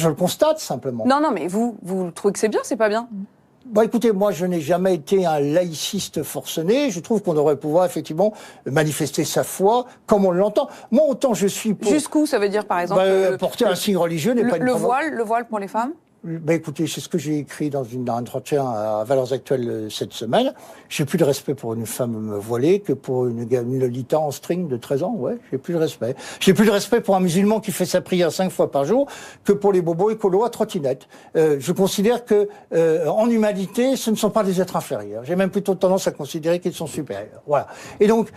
Je le constate simplement. Non, non, mais vous trouvez que c'est bien, c'est pas bien? Bon, écoutez, moi, je n'ai jamais été un laïciste forcené. Je trouve qu'on devrait pouvoir, effectivement, manifester sa foi comme on l'entend. Moi, autant je suis pour... Jusqu'où, ça veut dire, par exemple... porter un signe religieux n'est pas une... Le voile pour les femmes? Ben écoutez, c'est ce que j'ai écrit dans un entretien à Valeurs Actuelles cette semaine. J'ai plus de respect pour une femme voilée que pour une Lolita en string de 13 ans. Ouais, j'ai plus de respect. J'ai plus de respect pour un musulman qui fait sa prière 5 fois par jour que pour les bobos écolos à trottinette. Je considère que en humanité, ce ne sont pas des êtres inférieurs. J'ai même plutôt tendance à considérer qu'ils sont supérieurs. Voilà. Et donc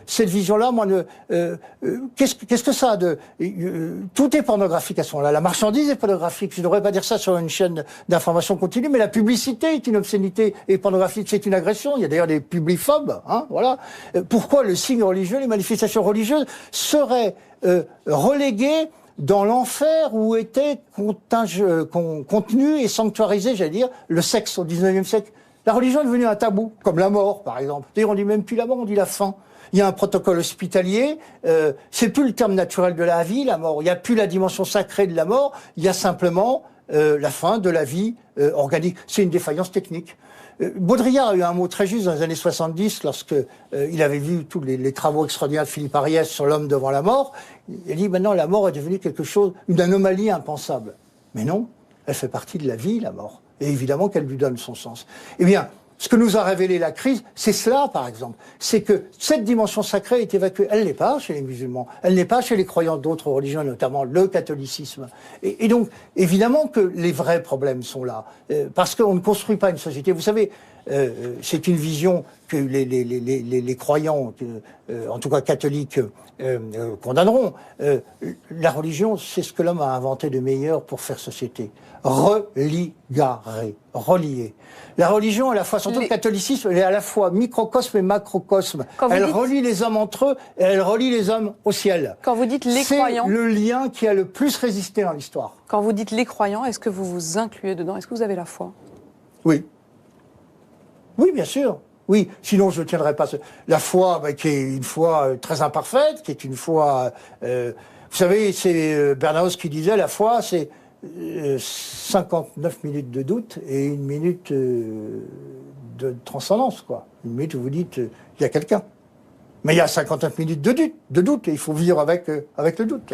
cette vision-là, moi, qu'est-ce que ça a de tout est pornographique à ce moment-là. La marchandise est pornographique. Je ne devrais pas dire ça sur une chaîne d'information continue, mais la publicité est une obscénité et pornographique, c'est une agression. Il y a d'ailleurs des publiphobes, hein, voilà. Pourquoi le signe religieux, les manifestations religieuses seraient reléguées dans l'enfer où était contenu et sanctuarisé, j'allais dire, le sexe au 19e siècle? La religion est devenue un tabou, comme la mort, par exemple. D'ailleurs, on dit même plus la mort, on dit la fin. Il y a un protocole hospitalier, c'est plus le terme naturel de la vie, la mort. Il n'y a plus la dimension sacrée de la mort, il y a simplement la fin de la vie organique. C'est une défaillance technique. Baudrillard a eu un mot très juste dans les années 70 lorsque il avait vu tous les travaux extraordinaires de Philippe Ariès sur l'homme devant la mort. Il a dit maintenant la mort est devenue quelque chose, une anomalie impensable. Mais non, elle fait partie de la vie, la mort. Et évidemment qu'elle lui donne son sens. Eh bien, ce que nous a révélé la crise, c'est cela, par exemple. C'est que cette dimension sacrée est évacuée. Elle n'est pas chez les musulmans. Elle n'est pas chez les croyants d'autres religions, notamment le catholicisme. Et donc, évidemment que les vrais problèmes sont là. Parce qu'on ne construit pas une société. Vous savez, c'est une vision que les croyants, en tout cas catholiques, condamneront. La religion, c'est ce que l'homme a inventé de meilleur pour faire société. Religarer, relier. La religion, à la fois, surtout le catholicisme, elle est à la fois microcosme et macrocosme. Elle relie les hommes entre eux et elle relie les hommes au ciel. Quand vous dites les croyants... C'est le lien qui a le plus résisté dans l'histoire. Quand vous dites les croyants, est-ce que vous vous incluez dedans? Est-ce que vous avez la foi? Oui. Oui, bien sûr. Oui, sinon je ne tiendrais pas. La foi, qui est une foi très imparfaite, qui est une foi... vous savez, c'est Bernanos qui disait, la foi, c'est 59 minutes de doute et 1 minute de transcendance, quoi. 1 minute où vous dites, il y a quelqu'un. Mais il y a 59 minutes de doute et il faut vivre avec le doute.